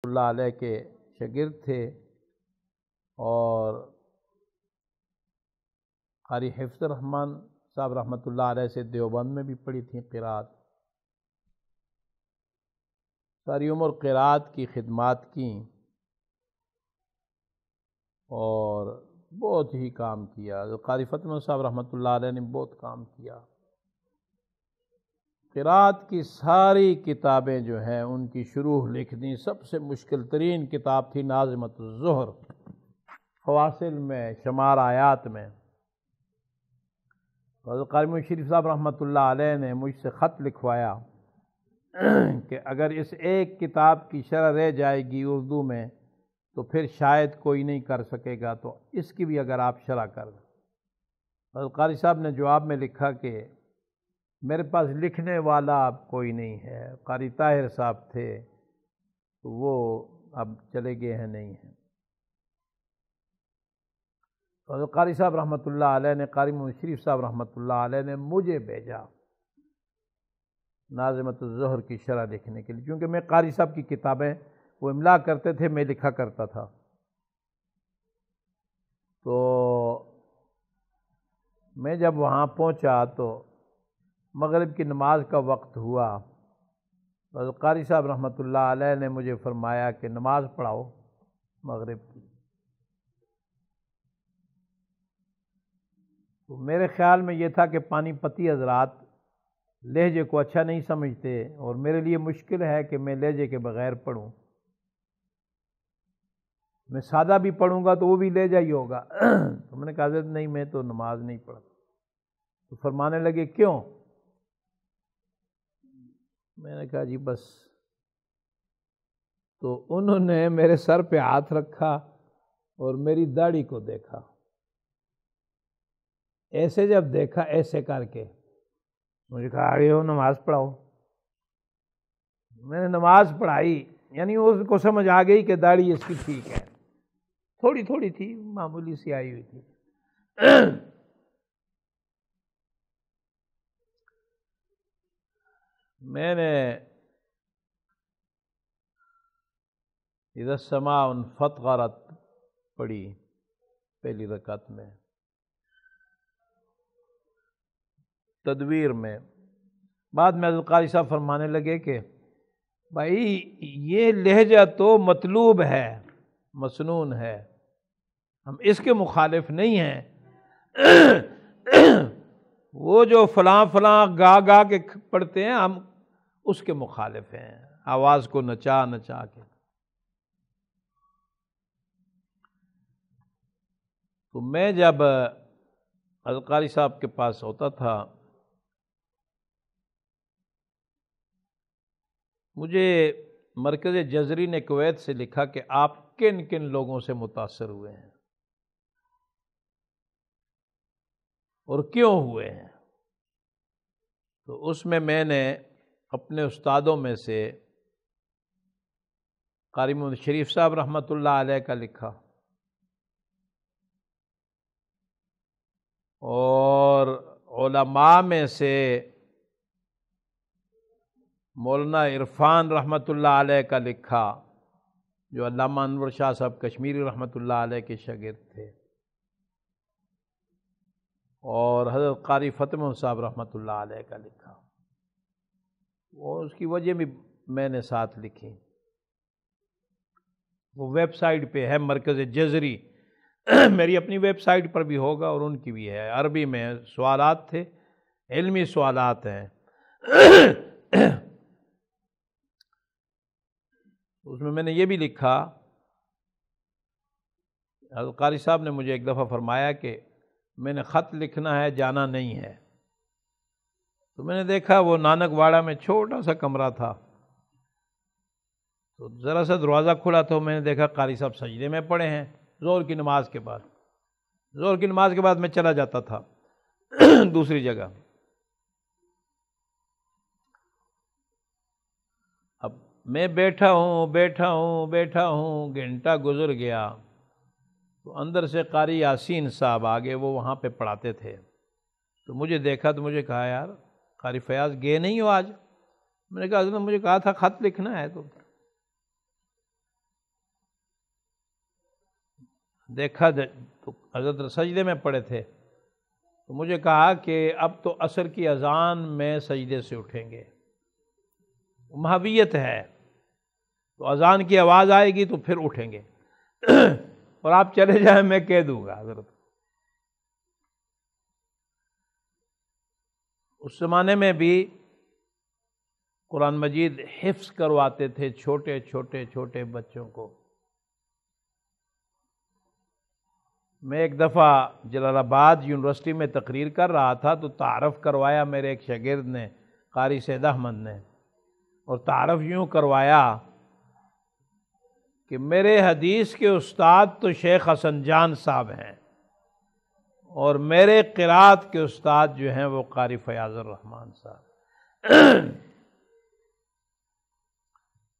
اللہ علیہ کے شاگرد تھے اور قاری حفظ الرحمن صاحب رحمۃ اللہ علیہ سے دیوبند میں بھی پڑھی تھیں قرات۔ ساری عمر قرات کی خدمات کیں اور بہت ہی کام کیا۔ قاری فتح محمد صاحب رحمۃ اللہ علیہ نے بہت کام کیا۔ قرات کی ساری کتابیں جو ہیں ان کی شروح لکھنی سب سے مشکل ترین کتاب تھی ناظمۃ الظہر، فواصل میں، شمار آیات میں۔ حضرت قاری محمد شریف صاحب رحمۃ اللہ علیہ نے مجھ سے خط لکھوایا کہ اگر اس ایک کتاب کی شرح رہ جائے گی اردو میں تو پھر شاید کوئی نہیں کر سکے گا، تو اس کی بھی اگر آپ شرح کر دیں۔ حضرت قاری صاحب نے جواب میں لکھا کہ میرے پاس لکھنے والا اب کوئی نہیں ہے، قاری طاہر صاحب تھے تو وہ اب چلے گئے ہیں، نہیں ہیں۔ حضرت قاری صاحب رحمۃ اللہ علیہ نے، قاری محمد شریف صاحب رحمۃ اللہ علیہ نے مجھے بھیجا ناظمۃ الظہر کی شرح لکھنے کے لیے، کیونکہ میں قاری صاحب کی کتابیں وہ املا کرتے تھے، میں لکھا کرتا تھا۔ تو میں جب وہاں پہنچا تو مغرب کی نماز کا وقت ہوا۔ حضرت قاری صاحب رحمۃ اللہ علیہ نے مجھے فرمایا کہ نماز پڑھاؤ مغرب کی۔ تو میرے خیال میں یہ تھا کہ پانی پتی حضرات لہجے کو اچھا نہیں سمجھتے اور میرے لیے مشکل ہے کہ میں لہجے کے بغیر پڑھوں، میں سادہ بھی پڑھوں گا تو وہ بھی لہجہ ہی ہوگا۔ تو میں نے کہا حضرت نہیں، میں تو نماز نہیں پڑھتا۔ تو فرمانے لگے کیوں؟ میں نے کہا جی بس۔ تو انہوں نے میرے سر پہ ہاتھ رکھا اور میری داڑھی کو دیکھا، ایسے جب دیکھا ایسے کر کے مجھے کہا آگے ہو نماز پڑھاؤ۔ میں نے نماز پڑھائی، یعنی اس کو سمجھ آ گئی کہ داڑھی اس کی ٹھیک ہے، تھوڑی تھوڑی تھی، معمولی سی آئی ہوئی تھی۔ میں نے اذا السماء انفطرت پڑھی پہلی رکعت میں تدویر میں۔ بعد میں حضرت قاری صاحب فرمانے لگے کہ بھائی یہ لہجہ تو مطلوب ہے، مسنون ہے، ہم اس کے مخالف نہیں ہیں، وہ جو فلاں فلاں گا گا کے پڑھتے ہیں ہم اس کے مخالف ہیں، آواز کو نچا نچا کے۔ تو میں جب حضرت قاری صاحب کے پاس ہوتا تھا مجھے مرکز جزری نے کویت سے لکھا کہ آپ کن کن لوگوں سے متاثر ہوئے ہیں اور کیوں ہوئے ہیں۔ تو اس میں نے اپنے استادوں میں سے قاری محمد شریف صاحب رحمۃ اللہ علیہ کا لکھا اور علماء میں سے مولانا عرفان رحمۃ اللہ علیہ کا لکھا، جو علامہ انور شاہ صاحب کشمیری رحمۃ اللہ علیہ کے شاگرد تھے، اور حضرت قاری فتح محمد صاحب رحمۃ اللہ علیہ کا لکھا، اور اس کی وجہ بھی میں نے ساتھ لکھی۔ وہ ویب سائٹ پہ ہے مرکز جزری، میری اپنی ویب سائٹ پر بھی ہوگا اور ان کی بھی ہے، عربی میں سوالات تھے، علمی سوالات ہیں۔ اس میں نے یہ بھی لکھا، حضرت قاری صاحب نے مجھے ایک دفعہ فرمایا کہ میں نے خط لکھنا ہے، جانا نہیں ہے۔ تو میں نے دیکھا وہ نانک واڑہ میں چھوٹا سا کمرہ تھا، تو ذرا سا دروازہ کھلا تو میں نے دیکھا قاری صاحب سجدے میں پڑے ہیں، ظہر کی نماز کے بعد۔ ظہر کی نماز کے بعد میں چلا جاتا تھا دوسری جگہ۔ اب میں بیٹھا ہوں، گھنٹہ گزر گیا تو اندر سے قاری یاسین صاحب آگے، وہ وہاں پہ پڑھاتے تھے، تو مجھے دیکھا تو مجھے کہا یار قاری فیاض گئے نہیں ہو آج؟ میں نے کہا حضرت مجھے کہا تھا خط لکھنا ہے۔ تو دیکھا تو حضرت سجدے میں پڑے تھے، تو مجھے کہا کہ اب تو عصر کی اذان میں سجدے سے اٹھیں گے، مہویت ہے، تو اذان کی آواز آئے گی تو پھر اٹھیں گے اور آپ چلے جائیں میں کہہ دوں گا حضرت۔ اس زمانے میں بھی قرآن مجید حفظ کرواتے تھے چھوٹے چھوٹے چھوٹے بچوں کو۔ میں ایک دفعہ جلال آباد یونیورسٹی میں تقریر کر رہا تھا تو تعارف کروایا میرے ایک شاگرد نے، قاری سید احمد نے، اور تعارف یوں کروایا کہ میرے حدیث کے استاد تو شیخ حسن جان صاحب ہیں اور میرے قرات کے استاد جو ہیں وہ قاری فیاض الرحمان صاحب۔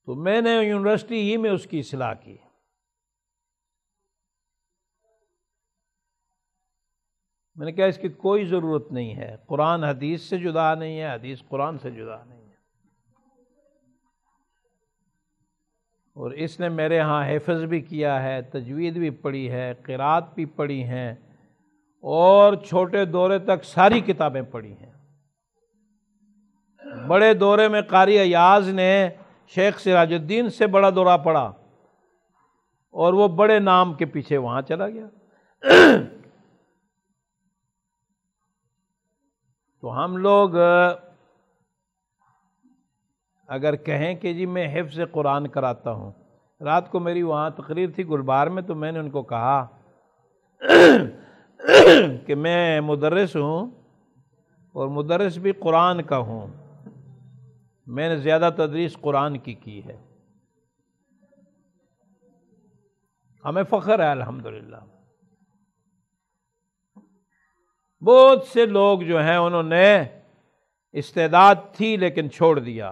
تو میں نے یونیورسٹی ہی میں اس کی اصلاح کی۔ میں نے کہا اس کی کوئی ضرورت نہیں ہے، قرآن حدیث سے جدا نہیں ہے، حدیث قرآن سے جدا نہیں ہے، اور اس نے میرے ہاں حفظ بھی کیا ہے، تجوید بھی پڑھی ہے، قرات بھی پڑھی ہیں، اور چھوٹے دورے تک ساری کتابیں پڑھی ہیں۔ بڑے دورے میں قاری ایاز نے شیخ سراج الدین سے بڑا دورہ پڑھا اور وہ بڑے نام کے پیچھے وہاں چلا گیا۔ تو ہم لوگ اگر کہیں کہ جی میں حفظ قرآن کراتا ہوں، رات کو میری وہاں تقریر تھی گلبار میں، تو میں نے ان کو کہا کہ میں مدرس ہوں اور مدرس بھی قرآن کا ہوں، میں نے زیادہ تدریس قرآن کی ہے، ہمیں فخر ہے الحمدللہ۔ بہت سے لوگ جو ہیں انہوں نے استعداد تھی لیکن چھوڑ دیا۔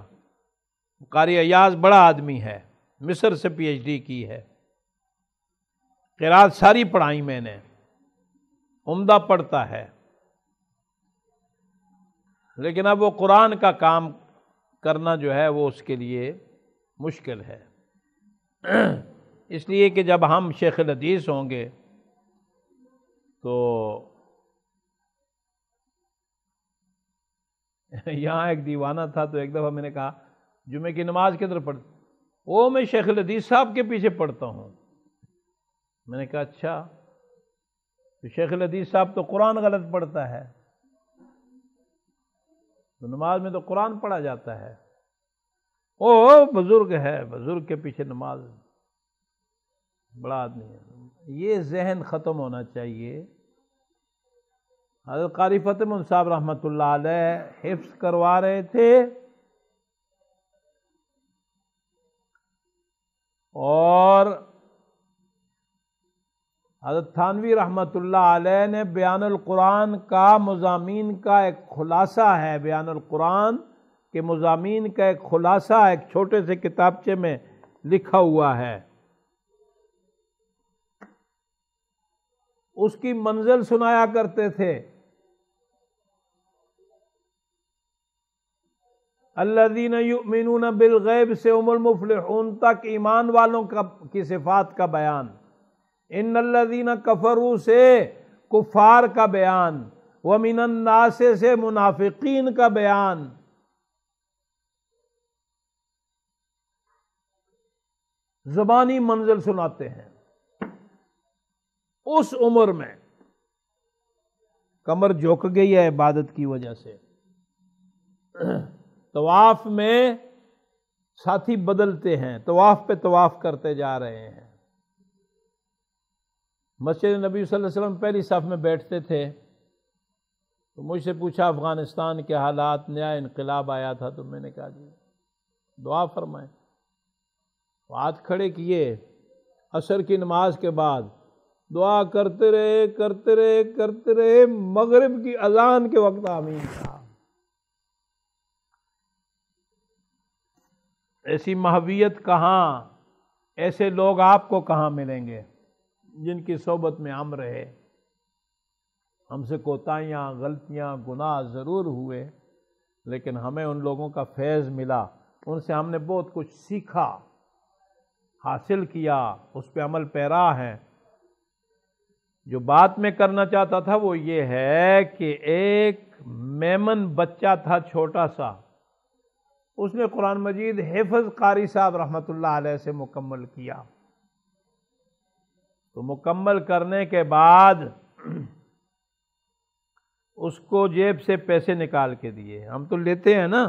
قاری ایاز بڑا آدمی ہے، مصر سے پی ایچ ڈی کی ہے، قرات ساری پڑھائی میں نے، عمدہ پڑھتا ہے، لیکن اب وہ قرآن کا کام کرنا جو ہے وہ اس کے لیے مشکل ہے۔ اس لیے کہ جب ہم شیخ الحدیث ہوں گے تو یہاں ایک دیوانہ تھا، تو ایک دفعہ میں نے کہا جمعے کی نماز کدھر پڑھ؟ وہ میں شیخ الحدیث صاحب کے پیچھے پڑھتا ہوں۔ میں نے کہا اچھا، تو شیخ الحدیث صاحب تو قرآن غلط پڑھتا ہے، تو نماز میں تو قرآن پڑھا جاتا ہے۔ او بزرگ ہے، بزرگ کے پیچھے نماز، بڑا آدمی ہے۔ یہ ذہن ختم ہونا چاہیے۔ حضرت قاری فتح مند صاحب رحمۃ اللہ علیہ حفظ کروا رہے تھے، اور حضرت تھانوی رحمۃ اللہ علیہ نے بیان القرآن کا مضامین کا ایک خلاصہ ہے، بیان القرآن کے مضامین کا ایک خلاصہ ایک چھوٹے سے کتابچے میں لکھا ہوا ہے۔ اس کی منزل سنایا کرتے تھے، الذین یؤمنون بالغیب سے ام المفلحون تک ایمان والوں کی صفات کا بیان، ان الذین کفروا سے کفار کا بیان، ومن الناس سے منافقین کا بیان۔ زبانی منزل سناتے ہیں۔ اس عمر میں کمر جھک گئی ہے عبادت کی وجہ سے، طواف میں ساتھی بدلتے ہیں، طواف پہ طواف کرتے جا رہے ہیں۔ مسجد نبی صلی اللہ علیہ وسلم پہلی صف میں بیٹھتے تھے، تو مجھ سے پوچھا افغانستان کے حالات، نیا انقلاب آیا تھا، تو میں نے کہا جی دعا فرمائیں۔ ہاتھ کھڑے کیے، عصر کی نماز کے بعد دعا کرتے رہے کرتے رہے کرتے رہے، مغرب کی اذان کے وقت آمین کہا۔ ایسی محویت کہاں، ایسے لوگ آپ کو کہاں ملیں گے جن کی صحبت میں ہم رہے۔ ہم سے کوتاہیاں، غلطیاں، گناہ ضرور ہوئے، لیکن ہمیں ان لوگوں کا فیض ملا، ان سے ہم نے بہت کچھ سیکھا، حاصل کیا، اس پہ عمل پیرا ہے۔ جو بات میں کرنا چاہتا تھا وہ یہ ہے کہ ایک میمن بچہ تھا چھوٹا سا، اس نے قرآن مجید حفظ قاری صاحب رحمۃ اللہ علیہ سے مکمل کیا، تو مکمل کرنے کے بعد اس کو جیب سے پیسے نکال کے دیے۔ ہم تو لیتے ہیں نا،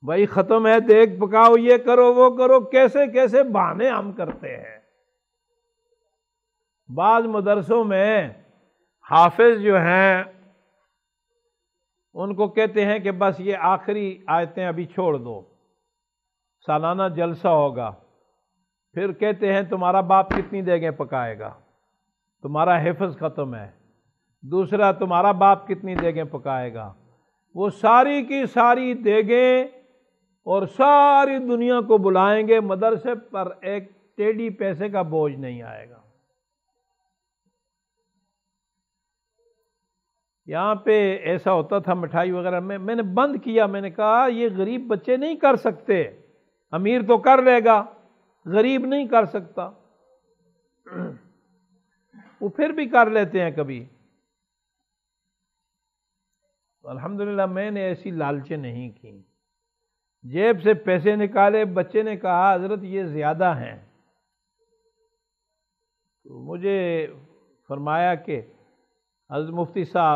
بھائی ختم ہے، دیکھ پکاؤ، یہ کرو وہ کرو، کیسے کیسے بہانے ہم کرتے ہیں۔ بعض مدرسوں میں حافظ جو ہیں ان کو کہتے ہیں کہ بس یہ آخری آیتیں ابھی چھوڑ دو، سالانہ جلسہ ہوگا، پھر کہتے ہیں تمہارا باپ کتنی دیگیں پکائے گا، تمہارا حفظ ختم ہے، دوسرا تمہارا باپ کتنی دیگیں پکائے گا۔ وہ ساری کی ساری دیگیں اور ساری دنیا کو بلائیں گے، مدرسے پر ایک ٹیڑی پیسے کا بوجھ نہیں آئے گا۔ یہاں پہ ایسا ہوتا تھا مٹھائی وغیرہ میں نے بند کیا، میں نے کہا یہ غریب بچے نہیں کر سکتے، امیر تو کر لے گا، غریب نہیں کر سکتا۔ وہ پھر بھی کر لیتے ہیں کبھی۔ الحمدللہ میں نے ایسی لالچیں نہیں کی، جیب سے پیسے نکالے، بچے نے کہا حضرت یہ زیادہ ہیں، تو مجھے فرمایا کہ حضرت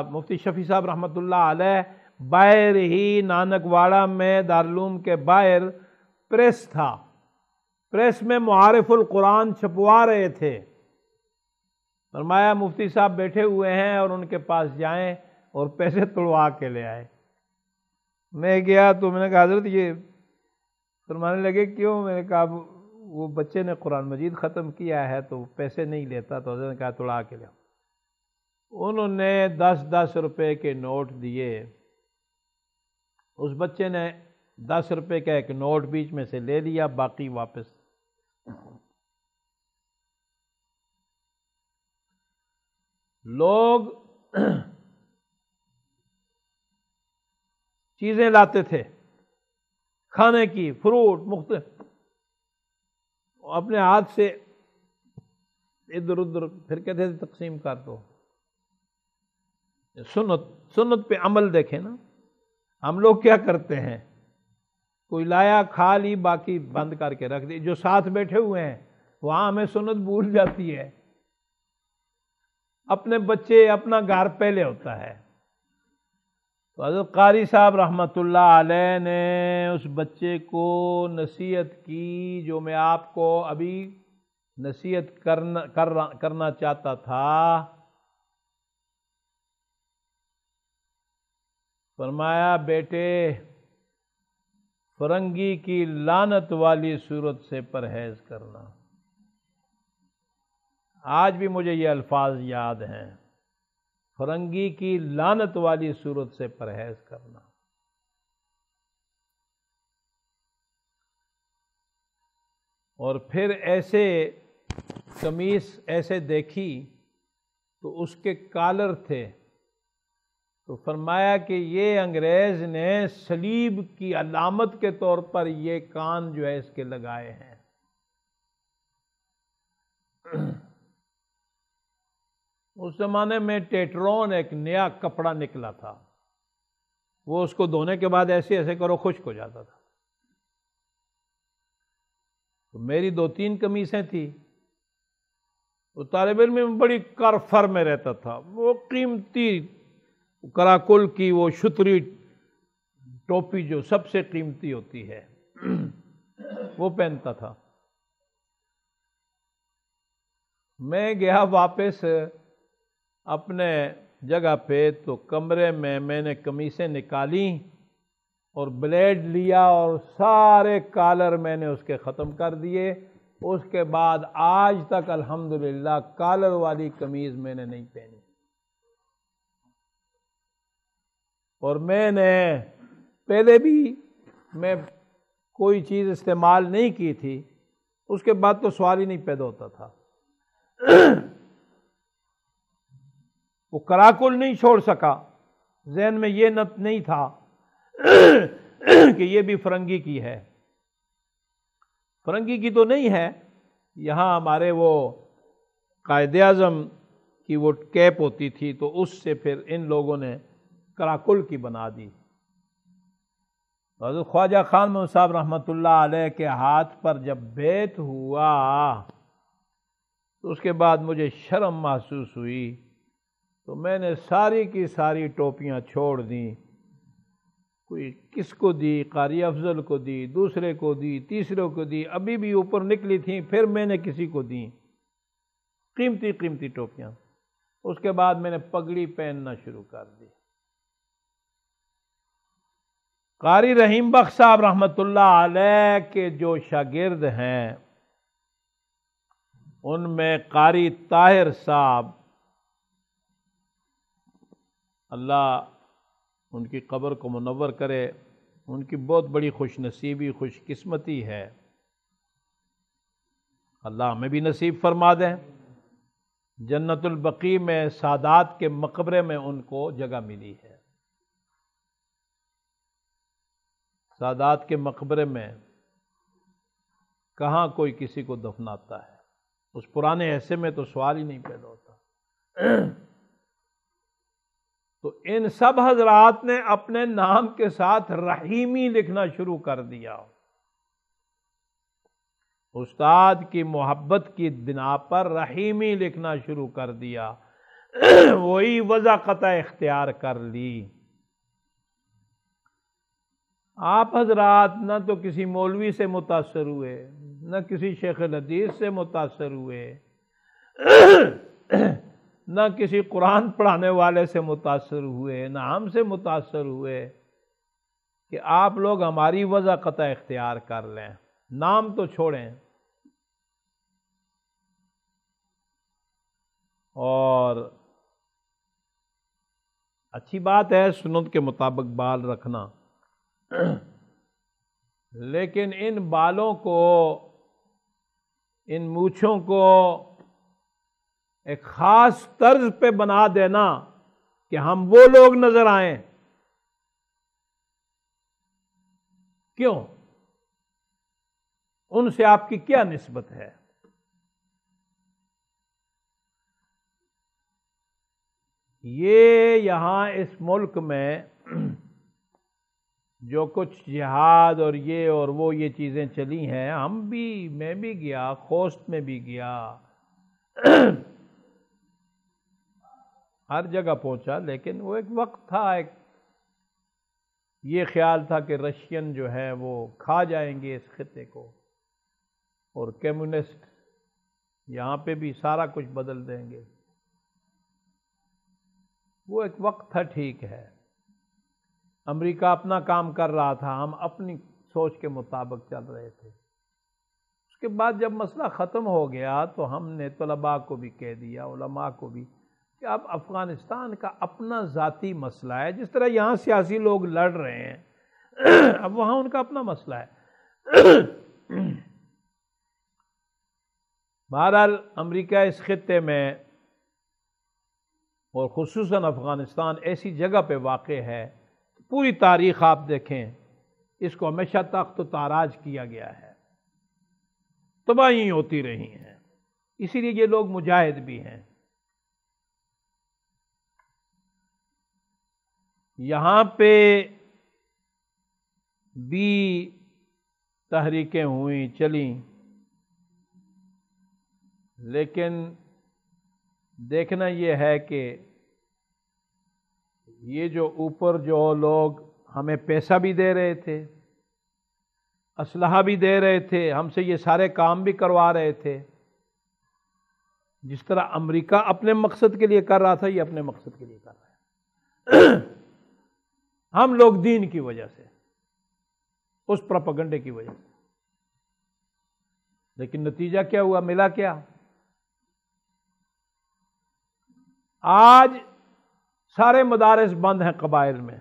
مفتی شفیع صاحب رحمۃ اللہ علیہ باہر ہی نانک واڑہ میں دارالعلوم کے باہر پریس تھا، پریس میں معارف القرآن چھپوا رہے تھے، فرمایا مفتی صاحب بیٹھے ہوئے ہیں اور ان کے پاس جائیں اور پیسے تڑوا کے لے آئے۔ میں گیا تو میں نے کہا حضرت یہ، فرمانے لگے کیوں؟ میں نے کہا وہ بچے نے قرآن مجید ختم کیا ہے تو پیسے نہیں لیتا، تو حضرت نے کہا تڑوا کے لے آؤ۔ انہوں نے 10 روپے کے نوٹ دیے، اس بچے نے 10 روپے کا ایک نوٹ بیچ میں سے لے لیا، باقی واپس۔ لوگ چیزیں لاتے تھے کھانے کی، فروٹ مختلف، اپنے ہاتھ سے ادھر ادھر، پھر کہتے تھے تقسیم کر دو۔ سنت پہ عمل دیکھیں نا، ہم لوگ کیا کرتے ہیں، کوئی لایا کھا لی، باقی بند کر کے رکھ دی۔ جو ساتھ بیٹھے ہوئے ہیں وہاں ہمیں سنت بھول جاتی ہے، اپنے بچے اپنا گھر پہلے ہوتا ہے۔ تو حضرت قاری صاحب رحمۃ اللہ علیہ نے اس بچے کو نصیحت کی، جو میں آپ کو ابھی نصیحت کرنا چاہتا تھا۔ فرمایا بیٹے فرنگی کی لعنت والی صورت سے پرہیز کرنا۔ آج بھی مجھے یہ الفاظ یاد ہیں، فرنگی کی لعنت والی صورت سے پرہیز کرنا۔ اور پھر ایسے قمیص ایسے دیکھی تو اس کے کالر تھے، تو فرمایا کہ یہ انگریز نے صلیب کی علامت کے طور پر یہ کان جو ہے اس کے لگائے ہیں۔ اس زمانے میں ٹیٹرون ایک نیا کپڑا نکلا تھا، وہ اس کو دھونے کے بعد ایسے ایسے کرو خشک ہو جاتا تھا۔ تو میری 2-3 قمیصیں تھیں، وہ طالب علم میں بڑی کرفر میں رہتا تھا، وہ قیمتی کراکل کی وہ شتری ٹوپی جو سب سے قیمتی ہوتی ہے وہ پہنتا تھا۔ میں گیا واپس اپنے جگہ پہ، تو کمرے میں نے قمیصیں نکالی اور بلیڈ لیا اور سارے کالر میں نے اس کے ختم کر دیے۔ اس کے بعد آج تک الحمدللہ کالر والی قمیض میں نے نہیں پہنی۔ اور میں نے پہلے بھی میں کوئی چیز استعمال نہیں کی تھی، اس کے بعد تو سوال ہی نہیں پیدا ہوتا تھا۔ وہ کراکل نہیں چھوڑ سکا، ذہن میں یہ نہیں تھا کہ یہ بھی فرنگی کی ہے۔ فرنگی کی تو نہیں ہے، یہاں ہمارے وہ قائد اعظم کی وہ کیپ ہوتی تھی تو اس سے پھر ان لوگوں نے کراکل کی بنا دی۔ حضرت خواجہ خان محمد صاحب رحمۃ اللہ علیہ کے ہاتھ پر جب بیعت ہوا تو اس کے بعد مجھے شرم محسوس ہوئی، تو میں نے ساری کی ساری ٹوپیاں چھوڑ دیں، کوئی کس کو دی، قاری افضل کو دی، دوسرے کو دی، تیسرے کو دی، ابھی بھی اوپر نکلی تھیں، پھر میں نے کسی کو دیں قیمتی قیمتی ٹوپیاں۔ اس کے بعد میں نے پگڑی پہننا شروع کر دی۔ قاری رحیم بخش صاحب رحمۃ اللہ علیہ کے جو شاگرد ہیں ان میں قاری طاہر صاحب، اللہ ان کی قبر کو منور کرے، ان کی بہت بڑی خوش نصیبی خوش قسمتی ہے، اللہ ہمیں بھی نصیب فرما دیں۔ جنت البقیع میں سادات کے مقبرے میں ان کو جگہ ملی ہے۔ سادات کے مقبرے میں کہاں کوئی کسی کو دفناتا ہے، اس پرانے حصے میں تو سوال ہی نہیں پیدا ہوتا۔ تو ان سب حضرات نے اپنے نام کے ساتھ رحیمی لکھنا شروع کر دیا۔ استاد کی محبت کی بنا پر رحیمی لکھنا شروع کر دیا، وہی وضاقت اختیار کر لی۔ آپ حضرات نہ تو کسی مولوی سے متاثر ہوئے، نہ کسی شیخ الحدیث سے متاثر ہوئے، نہ کسی قرآن پڑھانے والے سے متاثر ہوئے، نہ ہم سے متاثر ہوئے کہ آپ لوگ ہماری وضاقت اختیار کر لیں، نام تو چھوڑیں۔ اور اچھی بات ہے سنت کے مطابق بال رکھنا، لیکن ان بالوں کو، ان مونچھوں کو ایک خاص طرز پہ بنا دینا کہ ہم وہ لوگ نظر آئیں۔ کیوں؟ ان سے آپ کی کیا نسبت ہے؟ یہ یہاں اس ملک میں جو کچھ جہاد اور یہ اور وہ یہ چیزیں چلی ہیں، ہم بھی، میں بھی گیا، خوست میں بھی گیا، ہر جگہ پہنچا، لیکن وہ ایک وقت تھا، ایک یہ خیال تھا کہ رشین جو ہے وہ کھا جائیں گے اس خطے کو، اور کمیونسٹ یہاں پہ بھی سارا کچھ بدل دیں گے۔ وہ ایک وقت تھا، ٹھیک ہے، امریکہ اپنا کام کر رہا تھا، ہم اپنی سوچ کے مطابق چل رہے تھے۔ اس کے بعد جب مسئلہ ختم ہو گیا تو ہم نے طلباء کو بھی کہہ دیا، علماء کو بھی، کہ اب افغانستان کا اپنا ذاتی مسئلہ ہے، جس طرح یہاں سیاسی لوگ لڑ رہے ہیں، اب وہاں ان کا اپنا مسئلہ ہے۔ بہرحال امریکہ اس خطے میں اور خصوصاً افغانستان ایسی جگہ پہ واقع ہے، پوری تاریخ آپ دیکھیں، اس کو ہمیشہ تخت و تاراج کیا گیا ہے، تباہی ہوتی رہی ہیں، اسی لیے یہ لوگ مجاہد بھی ہیں۔ یہاں پہ بھی تحریکیں ہوئیں، چلیں، لیکن دیکھنا یہ ہے کہ یہ جو اوپر جو لوگ ہمیں پیسہ بھی دے رہے تھے، اسلحہ بھی دے رہے تھے، ہم سے یہ سارے کام بھی کروا رہے تھے، جس طرح امریکہ اپنے مقصد کے لیے کر رہا تھا، یہ اپنے مقصد کے لیے کر رہا ہے۔ ہم لوگ دین کی وجہ سے، اس پروپیگنڈے کی وجہ سے، لیکن نتیجہ کیا ہوا، ملا کیا؟ آج سارے مدارس بند ہیں قبائل میں،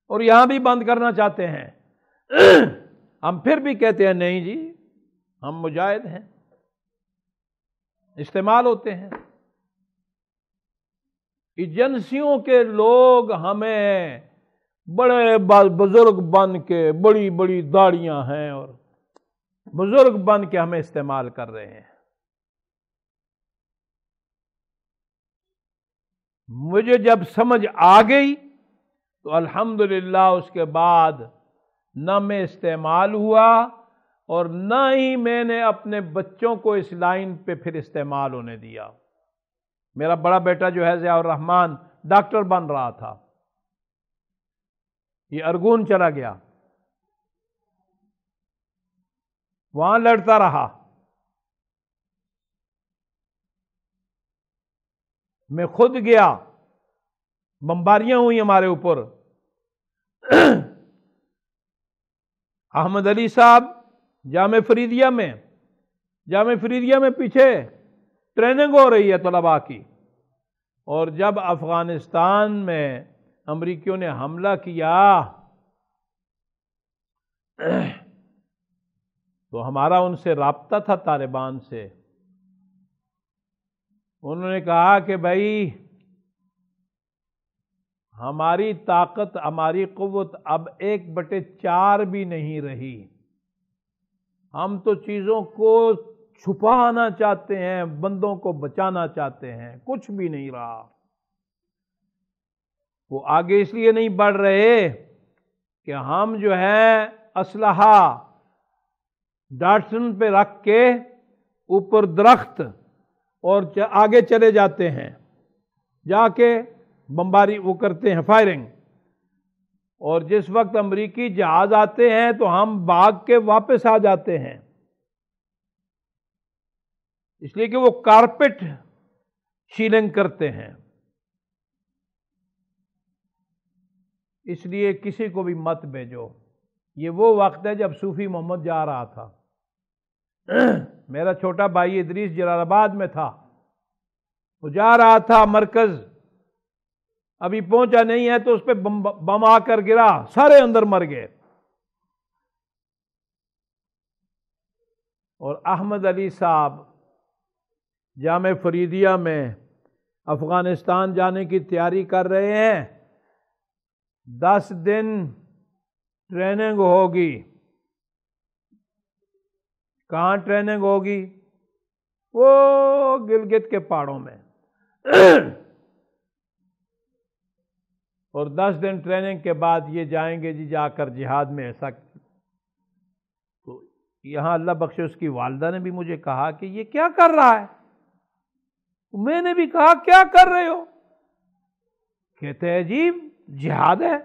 اور یہاں بھی بند کرنا چاہتے ہیں۔ ہم پھر بھی کہتے ہیں نہیں جی، ہم مجاہد ہیں، استعمال ہوتے ہیں۔ ایجنسیوں کے لوگ ہمیں بڑے بزرگ بن کے، بڑی بڑی داڑیاں ہیں اور بزرگ بن کے ہمیں استعمال کر رہے ہیں۔ مجھے جب سمجھ آ گئی تو الحمدللہ اس کے بعد نہ میں استعمال ہوا اور نہ ہی میں نے اپنے بچوں کو اس لائن پہ پھر استعمال ہونے دیا۔ میرا بڑا بیٹا جو ہے ضیاء الرحمان ڈاکٹر بن رہا تھا، یہ ارگون چلا گیا، وہاں لڑتا رہا، میں خود گیا، بمباریاں ہوئی ہمارے اوپر۔ احمد علی صاحب جامع فریدیہ میں پیچھے ٹریننگ ہو رہی ہے طلباء کی، اور جب افغانستان میں امریکیوں نے حملہ کیا تو ہمارا ان سے رابطہ تھا، طالبان سے۔ انہوں نے کہا کہ بھائی ہماری طاقت، ہماری قوت اب 1/4 بھی نہیں رہی، ہم تو چیزوں کو چھپانا چاہتے ہیں، بندوں کو بچانا چاہتے ہیں، کچھ بھی نہیں رہا۔ وہ آگے اس لیے نہیں بڑھ رہے کہ ہم جو ہے اسلحہ ڈاٹسن پہ رکھ کے اوپر درخت اور آگے چلے جاتے ہیں، جا کے بمباری وہ کرتے ہیں، فائرنگ، اور جس وقت امریکی جہاز آتے ہیں تو ہم بھاگ کے واپس آ جاتے ہیں، اس لیے کہ وہ کارپٹ شیلنگ کرتے ہیں۔ اس لیے کسی کو بھی مت بھیجو۔ یہ وہ وقت ہے جب صوفی محمد جا رہا تھا، میرا چھوٹا بھائی ادریس جلال آباد میں تھا، وہ جا رہا تھا مرکز، ابھی پہنچا نہیں ہے تو اس پہ بم آ کر گرا، سارے اندر مر گئے۔ اور احمد علی صاحب جامع فریدیہ میں افغانستان جانے کی تیاری کر رہے ہیں، 10 دن ٹریننگ ہوگی۔ کہاں ٹریننگ ہوگی؟ وہ گلگت کے پہاڑوں میں، اور 10 دن ٹریننگ کے بعد یہ جائیں گے جی جا کر جہاد میں ایسا۔ تو یہاں اللہ بخشے اس کی والدہ نے بھی مجھے کہا کہ یہ کیا کر رہا ہے؟ میں نے بھی کہا کیا کر رہے ہو؟ کہتے ہیں جی جہاد ہے۔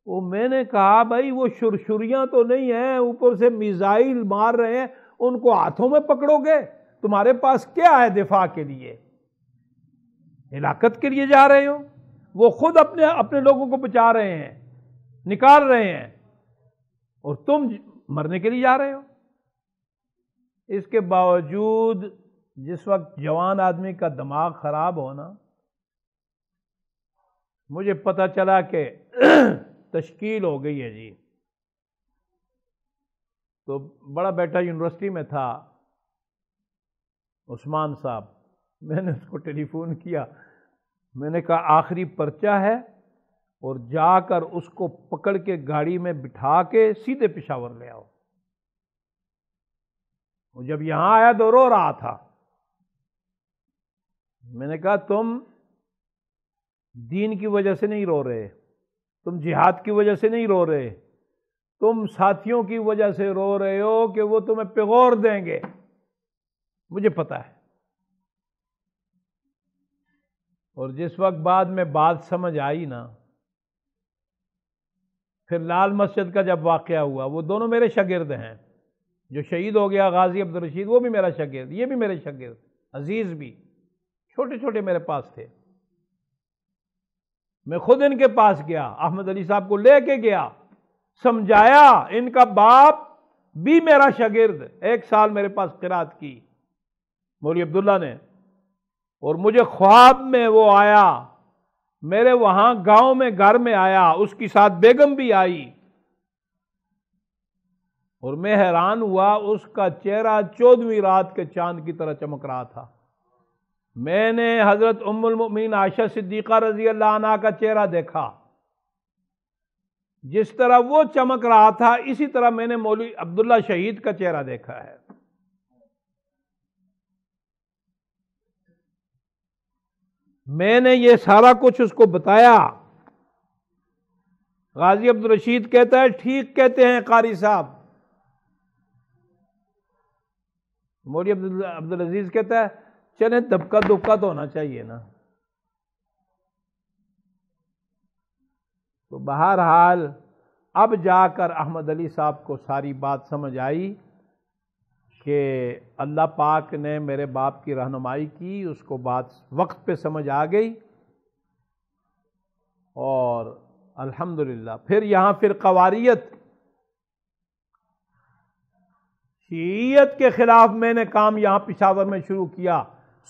وہ میں نے کہا بھائی وہ شرشریاں تو نہیں ہیں، اوپر سے میزائل مار رہے ہیں، ان کو ہاتھوں میں پکڑو گے؟ تمہارے پاس کیا ہے دفاع کے لیے؟ ہلاکت کے لیے جا رہے ہو؟ وہ خود اپنے لوگوں کو بچا رہے ہیں، نکال رہے ہیں، اور تم مرنے کے لیے جا رہے ہو۔ اس کے باوجود جس وقت جوان آدمی کا دماغ خراب ہونا، مجھے پتا چلا کہ تشکیل ہو گئی ہے جی۔ تو بڑا بیٹا یونیورسٹی میں تھا، عثمان صاحب، میں نے اس کو ٹیلی فون کیا، میں نے کہا آخری پرچہ ہے، اور جا کر اس کو پکڑ کے گاڑی میں بٹھا کے سیدھے پشاور لے آؤ۔ وہ جب یہاں آیا تو رو رہا تھا۔ میں نے کہا تم دین کی وجہ سے نہیں رو رہے، تم جہاد کی وجہ سے نہیں رو رہے، تم ساتھیوں کی وجہ سے رو رہے ہو کہ وہ تمہیں پغور دیں گے، مجھے پتا ہے۔ اور جس وقت بعد میں بات سمجھ آئی نا، پھر لال مسجد کا جب واقعہ ہوا، وہ دونوں میرے شاگرد ہیں، جو شہید ہو گیا غازی عبدالرشید وہ بھی میرا شاگرد، یہ بھی میرے شاگرد، عزیز بھی، چھوٹے چھوٹے میرے پاس تھے۔ میں خود ان کے پاس گیا، احمد علی صاحب کو لے کے گیا، سمجھایا۔ ان کا باپ بھی میرا شاگرد، 1 سال میرے پاس قرات کی مولوی عبداللہ نے، اور مجھے خواب میں وہ آیا، میرے وہاں گاؤں میں گھر میں آیا، اس کی ساتھ بیگم بھی آئی، اور میں حیران ہوا، اس کا چہرہ 14ویں رات کے چاند کی طرح چمک رہا تھا۔ میں نے حضرت ام المؤمنین عائشہ صدیقہ رضی اللہ عنہا کا چہرہ دیکھا، جس طرح وہ چمک رہا تھا اسی طرح میں نے مولوی عبداللہ شہید کا چہرہ دیکھا ہے۔ میں نے یہ سارا کچھ اس کو بتایا۔ غازی عبدالرشید کہتا ہے ٹھیک کہتے ہیں قاری صاحب۔ مولوی عبدالعزیز کہتا ہے چلیں دبکا دبکا تو ہونا چاہیے نا۔ تو بہرحال اب جا کر احمد علی صاحب کو ساری بات سمجھ آئی کہ اللہ پاک نے میرے باپ کی رہنمائی کی، اس کو بات وقت پہ سمجھ آ گئی، اور الحمدللہ پھر یہاں فرقواریت شیعیت کے خلاف میں نے کام یہاں پشاور میں شروع کیا۔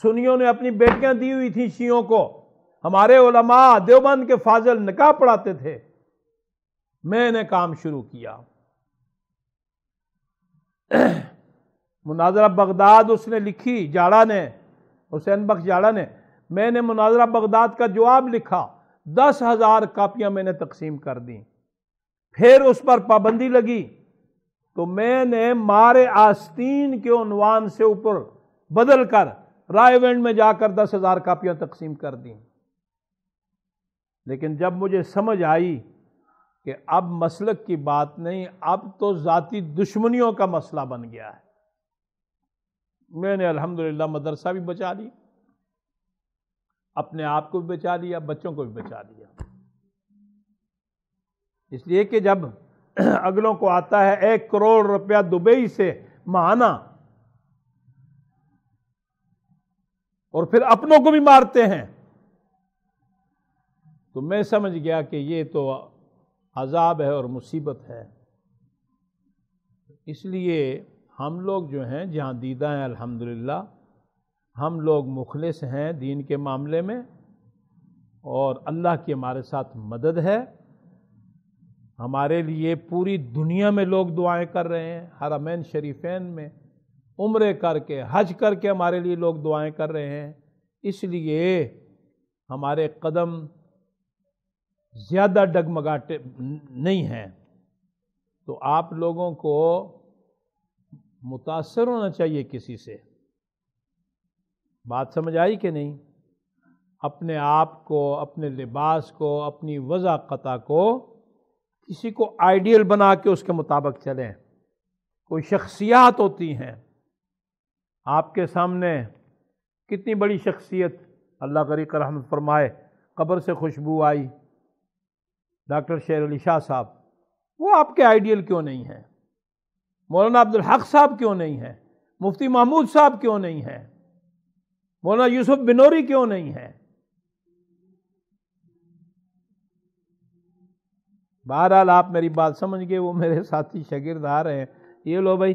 سنیوں نے اپنی بیٹیاں دی ہوئی تھیں شیعوں کو، ہمارے علماء دیوبند کے فاضل نکاح پڑھاتے تھے، میں نے کام شروع کیا۔ مناظرہ بغداد اس نے لکھی، جاڑا نے، حسین بخش جاڑا نے، میں نے مناظرہ بغداد کا جواب لکھا، 10,000 کاپیاں میں نے تقسیم کر دیں۔ پھر اس پر پابندی لگی تو میں نے مار آستین کے عنوان سے اوپر بدل کر رائے وینڈ میں جا کر 10,000 کاپیاں تقسیم کر دیں۔ لیکن جب مجھے سمجھ آئی کہ اب مسلک کی بات نہیں، اب تو ذاتی دشمنیوں کا مسئلہ بن گیا ہے، میں نے الحمدللہ مدرسہ بھی بچا لی، اپنے آپ کو بھی بچا لیا، بچوں کو بھی بچا لیا۔ اس لیے کہ جب اگلوں کو آتا ہے 1 کروڑ روپیہ دبئی سے ماہانہ، اور پھر اپنوں کو بھی مارتے ہیں، تو میں سمجھ گیا کہ یہ تو عذاب ہے اور مصیبت ہے۔ اس لیے ہم لوگ جو ہیں جہاں دیدہ ہیں الحمدللہ، ہم لوگ مخلص ہیں دین کے معاملے میں، اور اللہ کی ہمارے ساتھ مدد ہے۔ ہمارے لیے پوری دنیا میں لوگ دعائیں کر رہے ہیں، حرمین شریفین میں عمرے کر کے حج کر کے ہمارے لیے لوگ دعائیں کر رہے ہیں۔ اس لیے ہمارے قدم زیادہ ڈگمگاتے نہیں ہیں۔ تو آپ لوگوں کو متاثر ہونا چاہیے کسی سے۔ بات سمجھ آئی کہ نہیں؟ اپنے آپ کو، اپنے لباس کو، اپنی وضاقتہ کو کسی کو آئیڈیل بنا کے اس کے مطابق چلیں۔ کوئی شخصیات ہوتی ہیں آپ کے سامنے، کتنی بڑی شخصیت، اللہ غریق رحمت فرمائے، قبر سے خوشبو آئی، ڈاکٹر شیر علی شاہ صاحب، وہ آپ کے آئیڈیل کیوں نہیں ہیں؟ مولانا عبدالحق صاحب کیوں نہیں ہیں؟ مفتی محمود صاحب کیوں نہیں ہیں؟ مولانا یوسف بنوری کیوں نہیں ہیں؟ بہرحال آپ میری بات سمجھ گئے، وہ میرے ساتھی شاگرد آ رہے ہیں، یہ لو بھائی